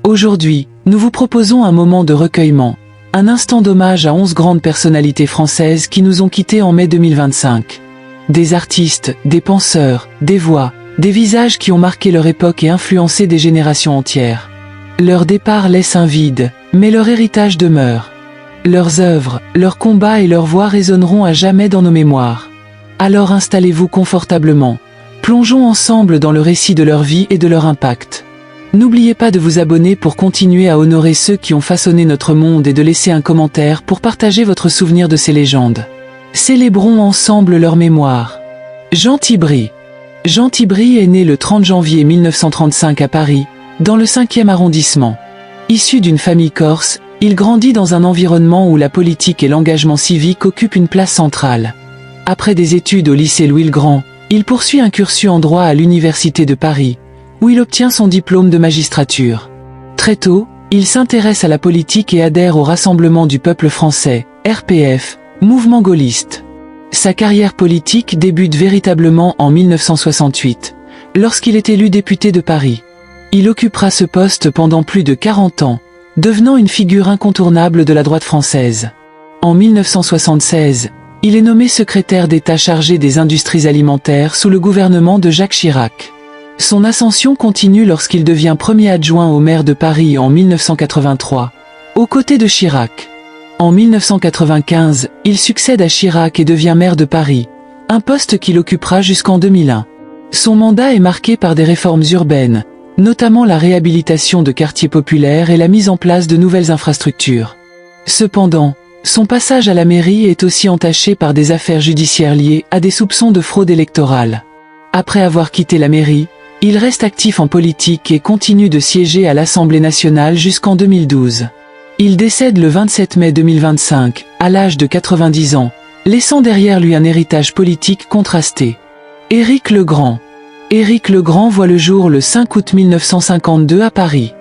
Aujourd'hui, nous vous proposons un moment de recueillement, un instant d'hommage à 11 grandes personnalités françaises qui nous ont quittés en mai 2025. Des artistes, des penseurs, des voix, des visages qui ont marqué leur époque et influencé des générations entières. Leur départ laisse un vide, mais leur héritage demeure. Leurs œuvres, leurs combats et leurs voix résonneront à jamais dans nos mémoires. Alors installez-vous confortablement. Plongeons ensemble dans le récit de leur vie et de leur impact. N'oubliez pas de vous abonner pour continuer à honorer ceux qui ont façonné notre monde et de laisser un commentaire pour partager votre souvenir de ces légendes. Célébrons ensemble leur mémoire. Jean Tibri. Jean Tibri est né le 30 janvier 1935 à Paris, dans le 5e arrondissement. Issu d'une famille corse, il grandit dans un environnement où la politique et l'engagement civique occupent une place centrale. Après des études au lycée Louis-le-Grand, il poursuit un cursus en droit à l'Université de Paris, où il obtient son diplôme de magistrature. Très tôt, il s'intéresse à la politique et adhère au Rassemblement du peuple français, RPF, mouvement gaulliste. Sa carrière politique débute véritablement en 1968, lorsqu'il est élu député de Paris. Il occupera ce poste pendant plus de 40 ans, devenant une figure incontournable de la droite française. En 1976, il est nommé secrétaire d'État chargé des industries alimentaires sous le gouvernement de Jacques Chirac. Son ascension continue lorsqu'il devient premier adjoint au maire de Paris en 1983, aux côtés de Chirac. En 1995, il succède à Chirac et devient maire de Paris, un poste qu'il occupera jusqu'en 2001. Son mandat est marqué par des réformes urbaines, notamment la réhabilitation de quartiers populaires et la mise en place de nouvelles infrastructures. Cependant, son passage à la mairie est aussi entaché par des affaires judiciaires liées à des soupçons de fraude électorale. Après avoir quitté la mairie, il reste actif en politique et continue de siéger à l'Assemblée nationale jusqu'en 2012. Il décède le 27 mai 2025, à l'âge de 90 ans, laissant derrière lui un héritage politique contrasté. Éric Legrand. Éric Legrand voit le jour le 5 août 1952 à Paris.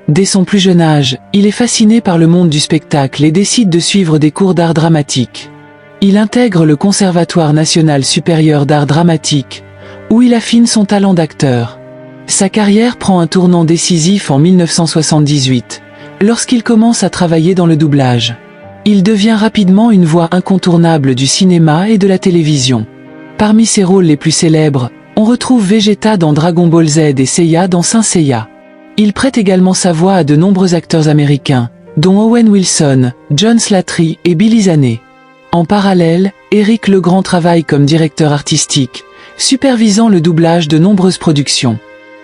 Dès son plus jeune âge, il est fasciné par le monde du spectacle et décide de suivre des cours d'art dramatique. Il intègre le Conservatoire national supérieur d'art dramatique, où il affine son talent d'acteur. Sa carrière prend un tournant décisif en 1978, lorsqu'il commence à travailler dans le doublage. Il devient rapidement une voix incontournable du cinéma et de la télévision. Parmi ses rôles les plus célèbres, on retrouve Vegeta dans Dragon Ball Z et Seiya dans Saint Seiya. Il prête également sa voix à de nombreux acteurs américains, dont Owen Wilson, John Slattery et Billy Zane. En parallèle, Éric Legrand travaille comme directeur artistique, supervisant le doublage de nombreuses productions.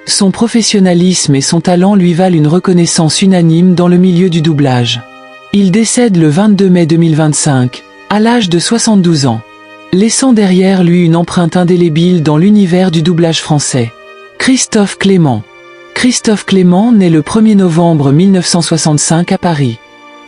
Son professionnalisme et son talent lui valent une reconnaissance unanime dans le milieu du doublage. Il décède le 22 mai 2025, à l'âge de 72 ans, laissant derrière lui une empreinte indélébile dans l'univers du doublage français. Christophe Clément. Christophe Clément naît le 1er novembre 1965 à Paris.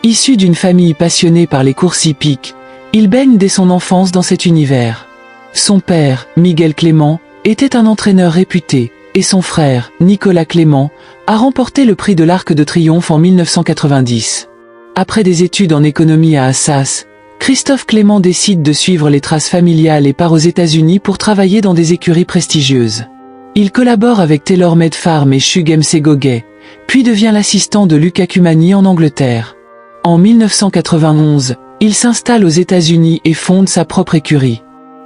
Issu d'une famille passionnée par les courses hippiques, il baigne dès son enfance dans cet univers. Son père, Miguel Clément, était un entraîneur réputé, et son frère, Nicolas Clément, a remporté le prix de l'Arc de Triomphe en 1990. Après des études en économie à Assas, Christophe Clément décide de suivre les traces familiales et part aux États-Unis pour travailler dans des écuries prestigieuses. Il collabore avec TaylorMade Farm et Shug MC Goguet, puis devient l'assistant de Luca Cumani en Angleterre. En 1991, il s'installe aux États-Unis et fonde sa propre écurie.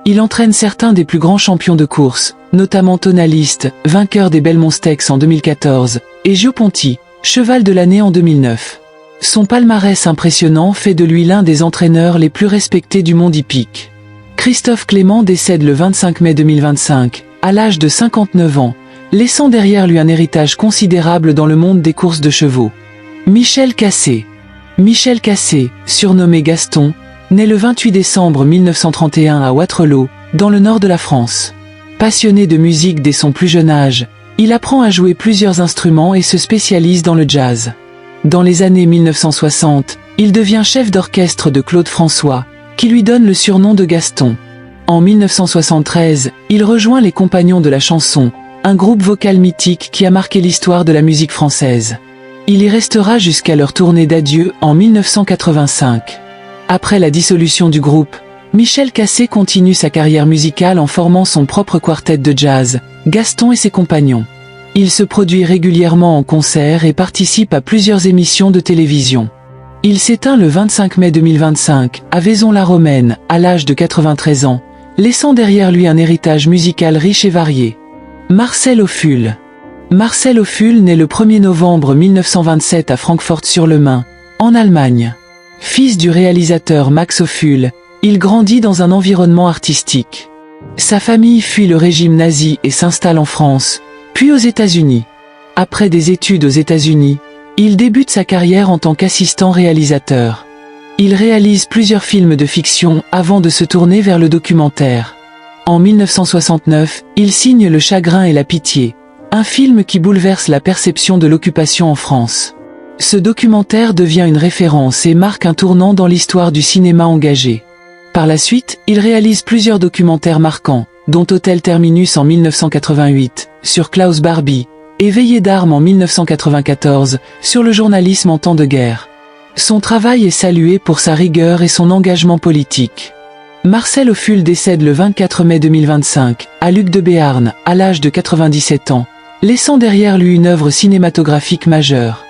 Il entraîne certains des plus grands champions de course, notamment Tonaliste, vainqueur des Belmont Stakes en 2014, et Gio Ponti, cheval de l'année en 2009. Son palmarès impressionnant fait de lui l'un des entraîneurs les plus respectés du monde hippique. Christophe Clément décède le 25 mai 2025, à l'âge de 59 ans, laissant derrière lui un héritage considérable dans le monde des courses de chevaux. Michel Cassé. Michel Cassé, surnommé Gaston, naît le 28 décembre 1931 à Waterloo, dans le nord de la France. Passionné de musique dès son plus jeune âge, il apprend à jouer plusieurs instruments et se spécialise dans le jazz. Dans les années 1960, il devient chef d'orchestre de Claude François, qui lui donne le surnom de Gaston. En 1973, il rejoint les Compagnons de la chanson, un groupe vocal mythique qui a marqué l'histoire de la musique française. Il y restera jusqu'à leur tournée d'adieu en 1985. Après la dissolution du groupe, Michel Cassé continue sa carrière musicale en formant son propre quartet de jazz, Gaston et ses compagnons. Il se produit régulièrement en concert et participe à plusieurs émissions de télévision. Il s'éteint le 25 mai 2025, à Vaison-la-Romaine, à l'âge de 93 ans, laissant derrière lui un héritage musical riche et varié. Marcel Ophuls. Marcel Ophuls naît le 1er novembre 1927 à Francfort-sur-le-Main, en Allemagne. Fils du réalisateur Max Ophuls, il grandit dans un environnement artistique. Sa famille fuit le régime nazi et s'installe en France, puis aux États-Unis. Après des études aux États-Unis, il débute sa carrière en tant qu'assistant réalisateur. Il réalise plusieurs films de fiction avant de se tourner vers le documentaire. En 1969, il signe Le Chagrin et la Pitié, un film qui bouleverse la perception de l'occupation en France. Ce documentaire devient une référence et marque un tournant dans l'histoire du cinéma engagé. Par la suite, il réalise plusieurs documentaires marquants, dont Hôtel Terminus en 1988, sur Klaus Barbie, et Veillée d'armes en 1994, sur le journalisme en temps de guerre. Son travail est salué pour sa rigueur et son engagement politique. Marcel Ophuls décède le 24 mai 2025, à Luc de Béarn, à l'âge de 97 ans, laissant derrière lui une œuvre cinématographique majeure.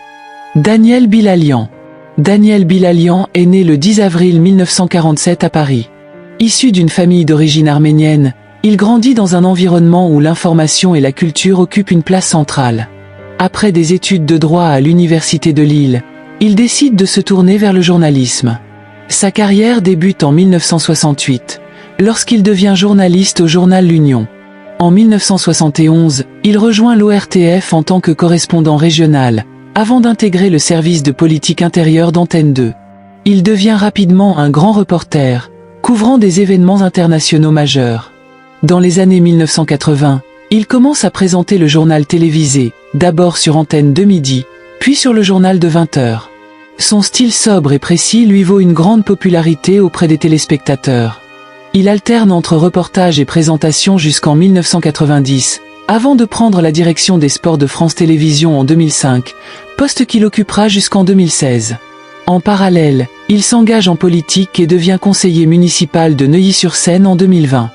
Daniel Bilalian. Daniel Bilalian est né le 10 avril 1947 à Paris. Issu d'une famille d'origine arménienne, il grandit dans un environnement où l'information et la culture occupent une place centrale. Après des études de droit à l'université de Lille, il décide de se tourner vers le journalisme. Sa carrière débute en 1968, lorsqu'il devient journaliste au journal L'Union. En 1971, il rejoint l'ORTF en tant que correspondant régional, avant d'intégrer le service de politique intérieure d'Antenne 2. Il devient rapidement un grand reporter, couvrant des événements internationaux majeurs. Dans les années 1980, il commence à présenter le journal télévisé, d'abord sur Antenne 2 midi, puis sur le journal de 20h. Son style sobre et précis lui vaut une grande popularité auprès des téléspectateurs. Il alterne entre reportage et présentation jusqu'en 1990, avant de prendre la direction des sports de France Télévisions en 2005, poste qu'il occupera jusqu'en 2016. En parallèle, il s'engage en politique et devient conseiller municipal de Neuilly-sur-Seine en 2020.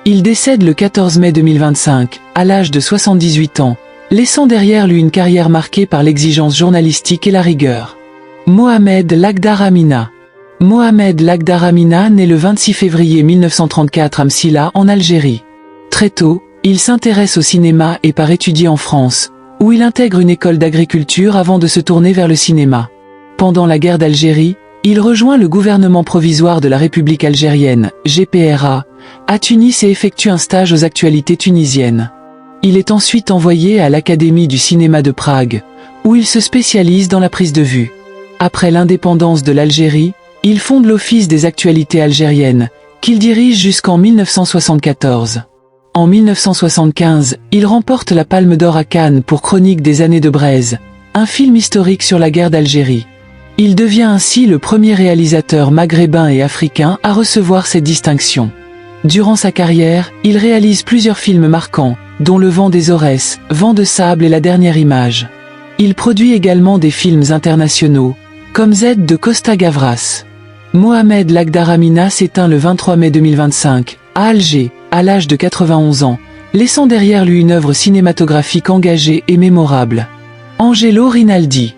Il décède le 14 mai 2025, à l'âge de 78 ans, laissant derrière lui une carrière marquée par l'exigence journalistique et la rigueur. Mohamed Lakhdar Amina. Mohamed Lakhdar Amina naît le 26 février 1934 à Msila en Algérie. Très tôt, il s'intéresse au cinéma et part étudier en France, où il intègre une école d'agriculture avant de se tourner vers le cinéma. Pendant la guerre d'Algérie, il rejoint le gouvernement provisoire de la République algérienne, GPRA, à Tunis et effectue un stage aux actualités tunisiennes. Il est ensuite envoyé à l'Académie du cinéma de Prague, où il se spécialise dans la prise de vue. Après l'indépendance de l'Algérie, il fonde l'Office des actualités algériennes, qu'il dirige jusqu'en 1974. En 1975, il remporte la Palme d'Or à Cannes pour Chronique des années de Braise, un film historique sur la guerre d'Algérie. Il devient ainsi le premier réalisateur maghrébin et africain à recevoir cette distinction. Durant sa carrière, il réalise plusieurs films marquants, dont Le vent des Aurès, Vent de sable et La dernière image. Il produit également des films internationaux, comme Z de Costa Gavras. Mohamed Lakhdar Amina s'éteint le 23 mai 2025, à Alger, à l'âge de 91 ans, laissant derrière lui une œuvre cinématographique engagée et mémorable. Angelo Rinaldi.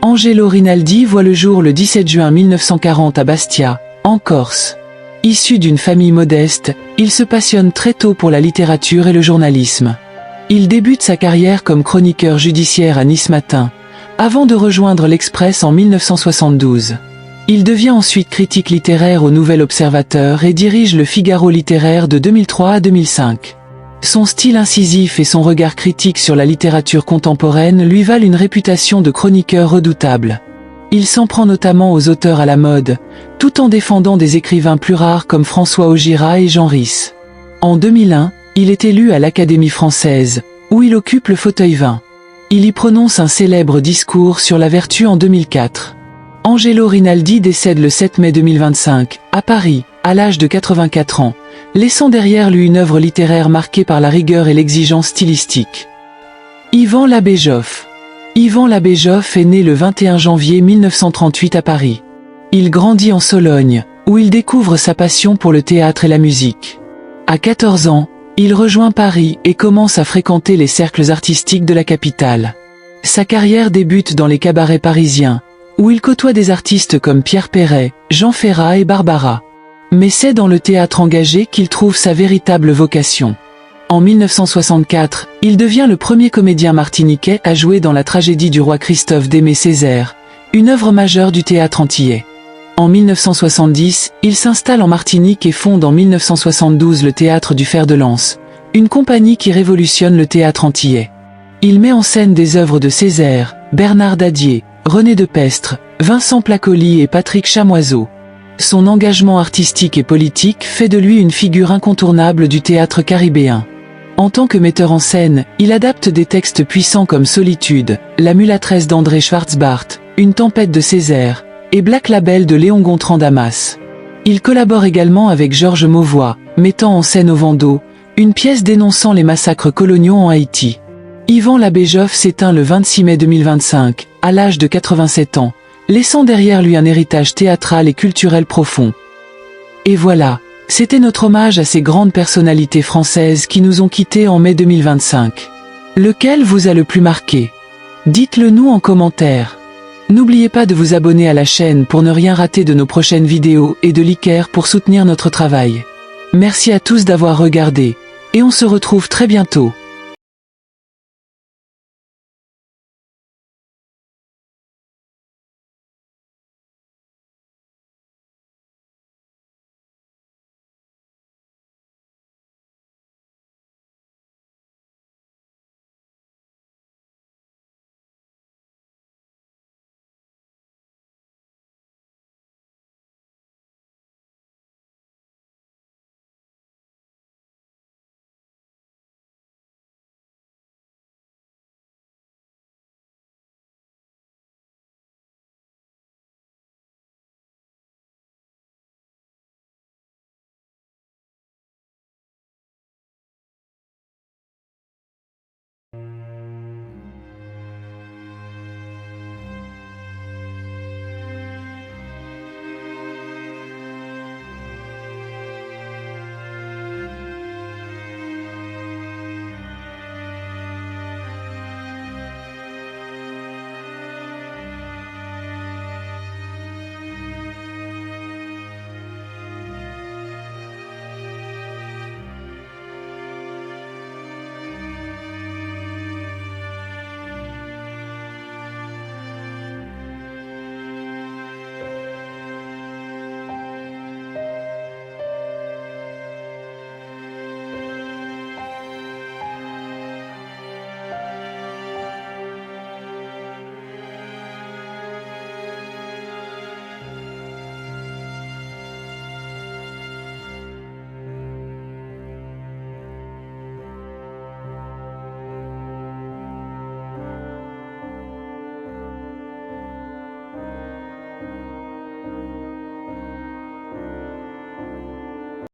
Angelo Rinaldi voit le jour le 17 juin 1940 à Bastia, en Corse. Issu d'une famille modeste, il se passionne très tôt pour la littérature et le journalisme. Il débute sa carrière comme chroniqueur judiciaire à Nice Matin, avant de rejoindre l'Express en 1972. Il devient ensuite critique littéraire au Nouvel Observateur et dirige le Figaro littéraire de 2003 à 2005. Son style incisif et son regard critique sur la littérature contemporaine lui valent une réputation de chroniqueur redoutable. Il s'en prend notamment aux auteurs à la mode, tout en défendant des écrivains plus rares comme François Augirat et Jean Rhys. En 2001, il est élu à l'Académie française, où il occupe le fauteuil 20. Il y prononce un célèbre discours sur la vertu en 2004. Angelo Rinaldi décède le 7 mai 2025, à Paris, à l'âge de 84 ans, laissant derrière lui une œuvre littéraire marquée par la rigueur et l'exigence stylistique. Yvan Labéjoff. Yvan Labéjoff est né le 21 janvier 1938 à Paris. Il grandit en Sologne, où il découvre sa passion pour le théâtre et la musique. À 14 ans, Il rejoint Paris et commence à fréquenter les cercles artistiques de la capitale. Sa carrière débute dans les cabarets parisiens, où il côtoie des artistes comme Pierre Perret, Jean Ferrat et Barbara. Mais c'est dans le théâtre engagé qu'il trouve sa véritable vocation. En 1964, il devient le premier comédien martiniquais à jouer dans la tragédie du roi Christophe d'Aimé Césaire, une œuvre majeure du théâtre antillais. En 1970, il s'installe en Martinique et fonde en 1972 le Théâtre du Fer de Lance, une compagnie qui révolutionne le théâtre antillais. Il met en scène des œuvres de Césaire, Bernard Dadier, René de Pestre, Vincent Placoli et Patrick Chamoiseau. Son engagement artistique et politique fait de lui une figure incontournable du théâtre caribéen. En tant que metteur en scène, il adapte des textes puissants comme Solitude, La mulâtresse d'André Schwarzbart, Une tempête de Césaire, et Black Label de Léon Gontran Damas. Il collabore également avec Georges Mauvois, mettant en scène Au vent d'eau, une pièce dénonçant les massacres coloniaux en Haïti. Yvan Labéjoff s'éteint le 26 mai 2025, à l'âge de 87 ans, laissant derrière lui un héritage théâtral et culturel profond. Et voilà, c'était notre hommage à ces grandes personnalités françaises qui nous ont quittés en mai 2025. Lequel vous a le plus marqué? Dites-le nous en commentaire. N'oubliez pas de vous abonner à la chaîne pour ne rien rater de nos prochaines vidéos et de liker pour soutenir notre travail. Merci à tous d'avoir regardé, et on se retrouve très bientôt.